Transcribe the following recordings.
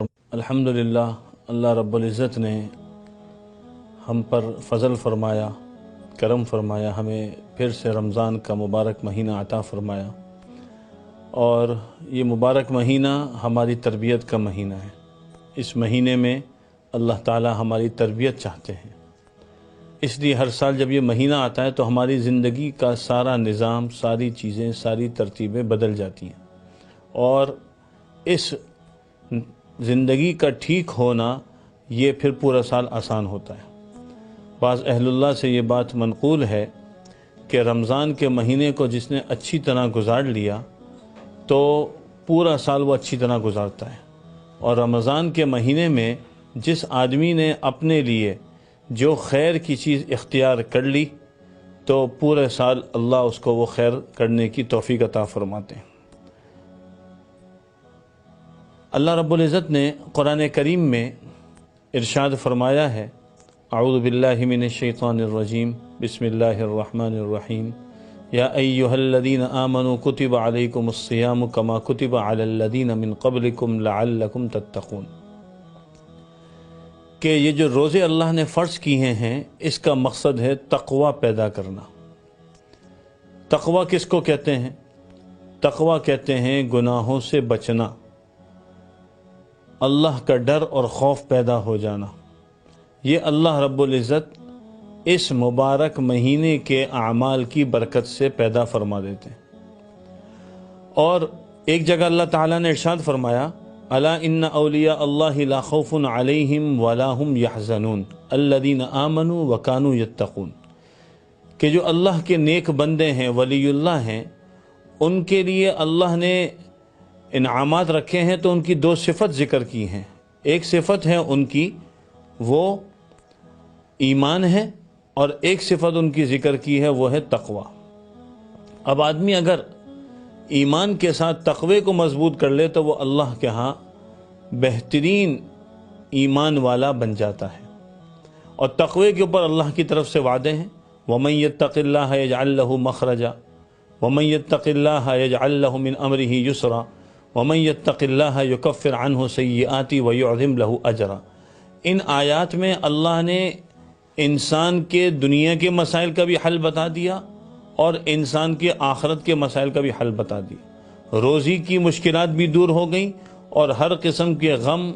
الحمدللہ اللہ رب العزت نے ہم پر فضل فرمایا، کرم فرمایا، ہمیں پھر سے رمضان کا مبارک مہینہ عطا فرمایا، اور یہ مبارک مہینہ ہماری تربیت کا مہینہ ہے۔ اس مہینے میں اللہ تعالی ہماری تربیت چاہتے ہیں، اس لیے ہر سال جب یہ مہینہ آتا ہے تو ہماری زندگی کا سارا نظام، ساری چیزیں، ساری ترتیبیں بدل جاتی ہیں، اور اس زندگی کا ٹھیک ہونا یہ پھر پورا سال آسان ہوتا ہے۔ بعض اہل اللہ سے یہ بات منقول ہے کہ رمضان کے مہینے کو جس نے اچھی طرح گزار لیا تو پورا سال وہ اچھی طرح گزارتا ہے، اور رمضان کے مہینے میں جس آدمی نے اپنے لیے جو خیر کی چیز اختیار کر لی تو پورے سال اللہ اس کو وہ خیر کرنے کی توفیق عطا فرماتے ہیں۔ اللہ رب العزت نے قرآن کریم میں ارشاد فرمایا ہے، اعوذ باللہ من الشیطان الرجیم، بسم اللہ الرحمن الرحیم، یا ایہا الذین آمنوا کتب علیکم الصیام کما کتب علی الذین من قبلکم لعلکم تتقون، کہ یہ جو روزے اللہ نے فرض کیے ہیں اس کا مقصد ہے تقوی پیدا کرنا۔ تقوی کس کو کہتے ہیں؟ تقوی کہتے ہیں گناہوں سے بچنا، اللہ کا ڈر اور خوف پیدا ہو جانا۔ یہ اللہ رب العزت اس مبارک مہینے کے اعمال کی برکت سے پیدا فرما دیتے ہیں۔ اور ایک جگہ اللہ تعالیٰ نے ارشاد فرمایا، الا ان اولیاء اللہ لا خوف علیہم ولا هم یحزنون الذین آمنوا وکانوا یتقون، کہ جو اللہ کے نیک بندے ہیں، ولی اللہ ہیں، ان کے لیے اللہ نے انعامات رکھے ہیں تو ان کی دو صفت ذکر کی ہیں۔ ایک صفت ہے ان کی وہ ایمان ہے، اور ایک صفت ان کی ذکر کی ہے وہ ہے تقوی۔ اب آدمی اگر ایمان کے ساتھ تقوی کو مضبوط کر لے تو وہ اللہ کے ہاں بہترین ایمان والا بن جاتا ہے، اور تقوی کے اوپر اللہ کی طرف سے وعدے ہیں، وَمَن يَتَّقِ اللَّهَ يَجْعَل لَّهُ مَخْرَجًا وَمَن يَتَّقِ اللَّهَ يَجْعَل لَّهُ مِنْ أَمْرِهِ يُسْرًا وَمَن يَتَّقِ اللَّهَ يُكَفِّرْ عَنْهُ سَيِّئَاتِهِ وَيُعْظِمْ لَهُ أَجْرًا۔ ان آیات میں اللہ نے انسان کے دنیا کے مسائل کا بھی حل بتا دیا اور انسان کے آخرت کے مسائل کا بھی حل بتا دیا۔ روزی کی مشکلات بھی دور ہو گئیں، اور ہر قسم کے غم،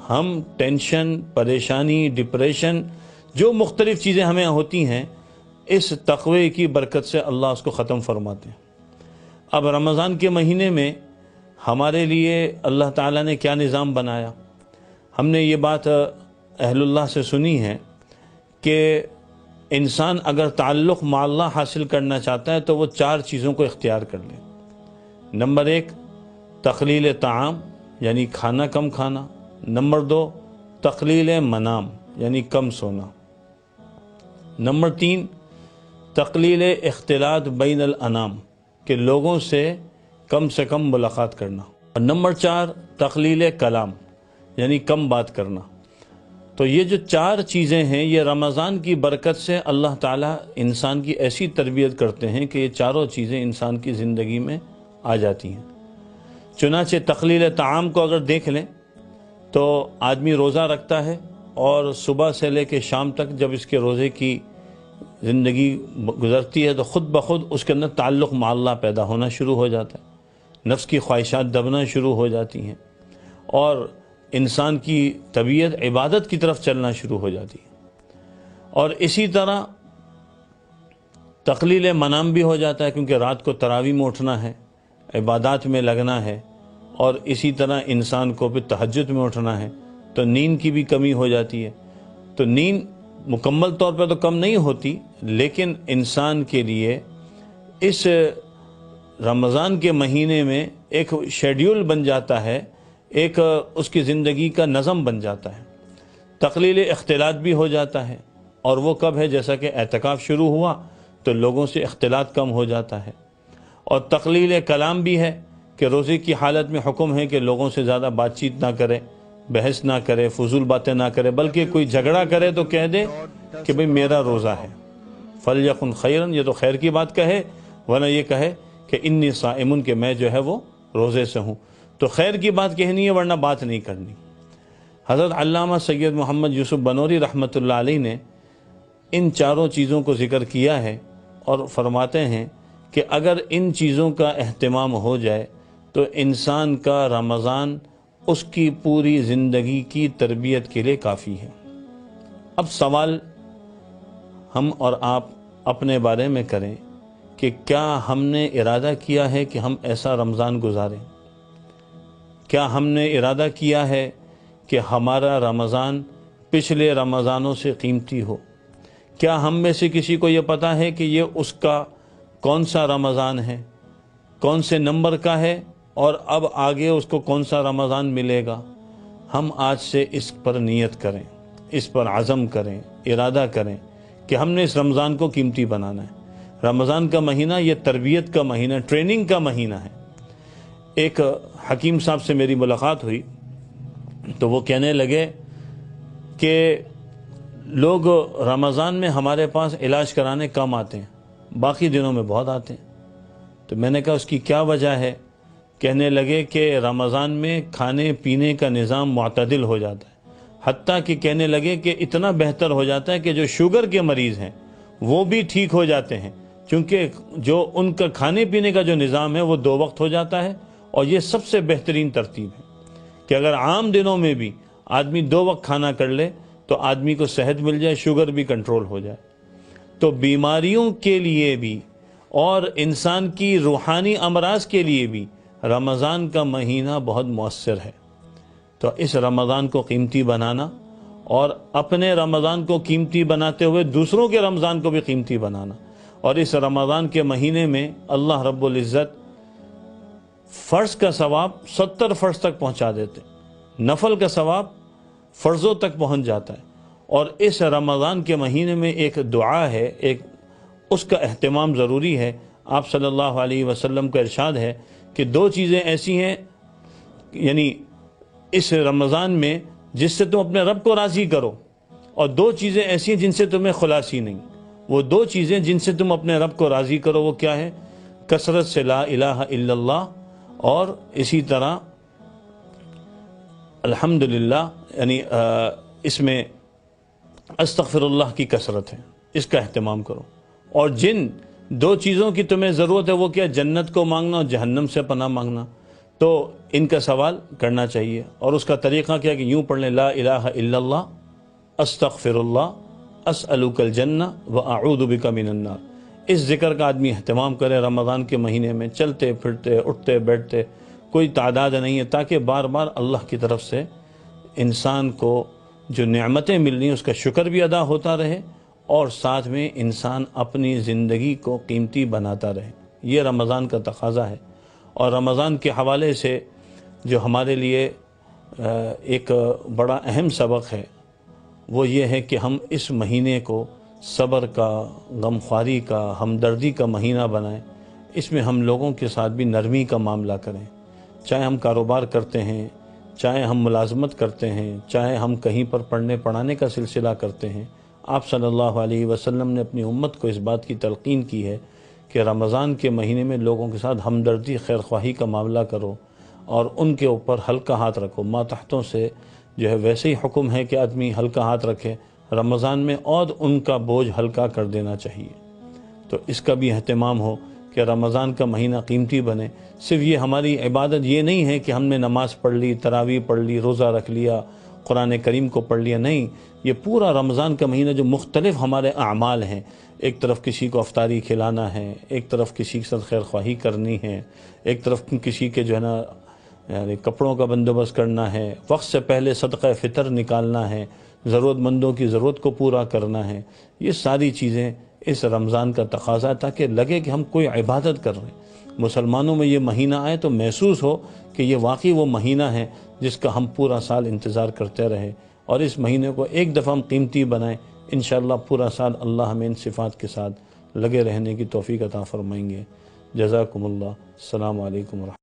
ہم، ٹینشن، پریشانی، ڈپریشن، جو مختلف چیزیں ہمیں ہوتی ہیں، اس تقوی کی برکت سے اللہ اس کو ختم فرماتے ہیں۔ اب رمضان کے مہینے میں ہمارے لیے اللہ تعالیٰ نے کیا نظام بنایا؟ ہم نے یہ بات اہل اللہ سے سنی ہے کہ انسان اگر تعلق مع اللہ حاصل کرنا چاہتا ہے تو وہ 4 چیزوں کو اختیار کر لے۔ نمبر 1 تقلیل طعام، یعنی کھانا کم کھانا۔ نمبر 2 تقلیل منام، یعنی کم سونا۔ نمبر 3 تقلیل اختلاط بین الانام، کہ لوگوں سے کم ملاقات کرنا۔ اور نمبر 4 تقلیل کلام، یعنی کم بات کرنا۔ تو یہ جو 4 چیزیں ہیں یہ رمضان کی برکت سے اللہ تعالیٰ انسان کی ایسی تربیت کرتے ہیں کہ یہ چاروں چیزیں انسان کی زندگی میں آ جاتی ہیں۔ چنانچہ تقلیل طعام کو اگر دیکھ لیں تو آدمی روزہ رکھتا ہے، اور صبح سے لے کے شام تک جب اس کے روزے کی زندگی گزرتی ہے تو خود بخود اس کے اندر تعلق مع اللہ پیدا ہونا شروع ہو جاتا ہے، نفس کی خواہشات دبنا شروع ہو جاتی ہیں، اور انسان کی طبیعت عبادت کی طرف چلنا شروع ہو جاتی ہے۔ اور اسی طرح تقلیل منام بھی ہو جاتا ہے، کیونکہ رات کو تراویح میں اٹھنا ہے، عبادات میں لگنا ہے، اور اسی طرح انسان کو پھر تہجد میں اٹھنا ہے، تو نیند کی بھی کمی ہو جاتی ہے۔ تو نیند مکمل طور پہ تو کم نہیں ہوتی، لیکن انسان کے لیے اس رمضان کے مہینے میں ایک شیڈیول بن جاتا ہے، ایک اس کی زندگی کا نظم بن جاتا ہے۔ تقلیل اختلاط بھی ہو جاتا ہے، اور وہ کب ہے؟ جیسا کہ اعتکاف شروع ہوا تو لوگوں سے اختلاط کم ہو جاتا ہے۔ اور تقلیل کلام بھی ہے کہ روزے کی حالت میں حکم ہے کہ لوگوں سے زیادہ بات چیت نہ کرے، بحث نہ کرے، فضول باتیں نہ کرے، بلکہ کوئی جھگڑا کرے تو کہہ دے کہ بھئی میرا روزہ ہے، فلیکن خیرن، یہ تو خیر کی بات کہے، ورنہ یہ کہے کہ انی صائم، کہ میں جو ہے وہ روزے سے ہوں۔ تو خیر کی بات کہنی ہے، ورنہ بات نہیں کرنی۔ حضرت علامہ سید محمد یوسف بنوری رحمۃ اللہ علیہ نے ان چاروں چیزوں کو ذکر کیا ہے اور فرماتے ہیں کہ اگر ان چیزوں کا اہتمام ہو جائے تو انسان کا رمضان اس کی پوری زندگی کی تربیت کے لیے کافی ہے۔ اب سوال ہم اور آپ اپنے بارے میں کریں کہ کیا ہم نے ارادہ کیا ہے کہ ہم ایسا رمضان گزاریں؟ کیا ہم نے ارادہ کیا ہے کہ ہمارا رمضان پچھلے رمضانوں سے قیمتی ہو؟ کیا ہم میں سے کسی کو یہ پتہ ہے کہ یہ اس کا کون سا رمضان ہے، کون سے نمبر کا ہے، اور اب آگے اس کو کون سا رمضان ملے گا؟ ہم آج سے اس پر نیت کریں، اس پر عزم کریں، ارادہ کریں کہ ہم نے اس رمضان کو قیمتی بنانا ہے۔ رمضان کا مہینہ یہ تربیت کا مہینہ، ٹریننگ کا مہینہ ہے۔ ایک حکیم صاحب سے میری ملاقات ہوئی تو وہ کہنے لگے کہ لوگ رمضان میں ہمارے پاس علاج کرانے کم آتے ہیں، باقی دنوں میں بہت آتے ہیں۔ تو میں نے کہا اس کی کیا وجہ ہے؟ کہنے لگے کہ رمضان میں کھانے پینے کا نظام معتدل ہو جاتا ہے، حتیٰ کہ کہنے لگے کہ اتنا بہتر ہو جاتا ہے کہ جو شوگر کے مریض ہیں وہ بھی ٹھیک ہو جاتے ہیں، کیونکہ جو ان کا کھانے پینے کا جو نظام ہے وہ 2 وقت ہو جاتا ہے، اور یہ سب سے بہترین ترتیب ہے کہ اگر عام دنوں میں بھی آدمی 2 وقت کھانا کر لے تو آدمی کو صحت مل جائے، شوگر بھی کنٹرول ہو جائے۔ تو بیماریوں کے لیے بھی اور انسان کی روحانی امراض کے لیے بھی رمضان کا مہینہ بہت مؤثر ہے۔ تو اس رمضان کو قیمتی بنانا اور اپنے رمضان کو قیمتی بناتے ہوئے دوسروں کے رمضان کو بھی قیمتی بنانا، اور اس رمضان کے مہینے میں اللہ رب العزت فرض کا ثواب 70 فرض تک پہنچا دیتے، نفل کا ثواب فرضوں تک پہنچ جاتا ہے۔ اور اس رمضان کے مہینے میں ایک دعا ہے، اس کا اہتمام ضروری ہے۔ آپ صلی اللہ علیہ وسلم کا ارشاد ہے کہ 2 چیزیں ایسی ہیں یعنی اس رمضان میں جس سے تم اپنے رب کو راضی کرو، اور 2 چیزیں ایسی ہیں جن سے تمہیں خلاصی نہیں۔ وہ 2 چیزیں جن سے تم اپنے رب کو راضی کرو وہ کیا ہے؟ کثرت سے لا الہ الا اللہ، اور اسی طرح الحمدللہ، یعنی اس میں استغفر اللہ کی کثرت ہے، اس کا اہتمام کرو۔ اور جن 2 چیزوں کی تمہیں ضرورت ہے وہ کیا؟ جنت کو مانگنا اور جہنم سے پناہ مانگنا۔ تو ان کا سوال کرنا چاہیے، اور اس کا طریقہ کیا کہ یوں پڑھ لیں، لا الہ الا اللہ، استغفر اللہ، اسألک الجنہ واعوذ بک من النار۔ اس ذکر کا آدمی اہتمام کرے رمضان کے مہینے میں، چلتے پھرتے اٹھتے بیٹھتے، کوئی تعداد نہیں ہے، تاکہ بار بار اللہ کی طرف سے انسان کو جو نعمتیں مل رہی ہیں اس کا شکر بھی ادا ہوتا رہے، اور ساتھ میں انسان اپنی زندگی کو قیمتی بناتا رہے۔ یہ رمضان کا تقاضا ہے۔ اور رمضان کے حوالے سے جو ہمارے لیے ایک بڑا اہم سبق ہے وہ یہ ہے کہ ہم اس مہینے کو صبر کا، غمخواری کا، ہمدردی کا مہینہ بنائیں۔ اس میں ہم لوگوں کے ساتھ بھی نرمی کا معاملہ کریں، چاہے ہم کاروبار کرتے ہیں، چاہے ہم ملازمت کرتے ہیں، چاہے ہم کہیں پر پڑھنے پڑھانے کا سلسلہ کرتے ہیں۔ آپ صلی اللہ علیہ وسلم نے اپنی امت کو اس بات کی تلقین کی ہے کہ رمضان کے مہینے میں لوگوں کے ساتھ ہمدردی، خیر خواہی کا معاملہ کرو، اور ان کے اوپر ہلکا ہاتھ رکھو۔ ماتحتوں سے جو ہے ویسے ہی حکم ہے کہ آدمی ہلکا ہاتھ رکھے، رمضان میں اور ان کا بوجھ ہلکا کر دینا چاہیے۔ تو اس کا بھی اہتمام ہو کہ رمضان کا مہینہ قیمتی بنے۔ صرف یہ ہماری عبادت یہ نہیں ہے کہ ہم نے نماز پڑھ لی، تراویح پڑھ لی، روزہ رکھ لیا، قرآن کریم کو پڑھ لیا، نہیں۔ یہ پورا رمضان کا مہینہ جو مختلف ہمارے اعمال ہیں، ایک طرف کسی کو افطاری کھلانا ہے، ایک طرف کسی کے ساتھ خیر خواہی کرنی ہے، ایک طرف کسی کے جو ہے نا یعنی کپڑوں کا بندوبست کرنا ہے، وقت سے پہلے صدقہ فطر نکالنا ہے، ضرورت مندوں کی ضرورت کو پورا کرنا ہے۔ یہ ساری چیزیں اس رمضان کا تقاضا ہے، تاکہ لگے کہ ہم کوئی عبادت کر رہے ہیں۔ مسلمانوں میں یہ مہینہ آئے تو محسوس ہو کہ یہ واقعی وہ مہینہ ہے جس کا ہم پورا سال انتظار کرتے رہے، اور اس مہینے کو ایک دفعہ ہم قیمتی بنائیں۔ انشاءاللہ پورا سال اللہ ہمیں ان صفات کے ساتھ لگے رہنے کی توفیق عطا فرمائیں گے۔ جزاکم اللہ۔ السلام علیکم ورحمۃ اللہ۔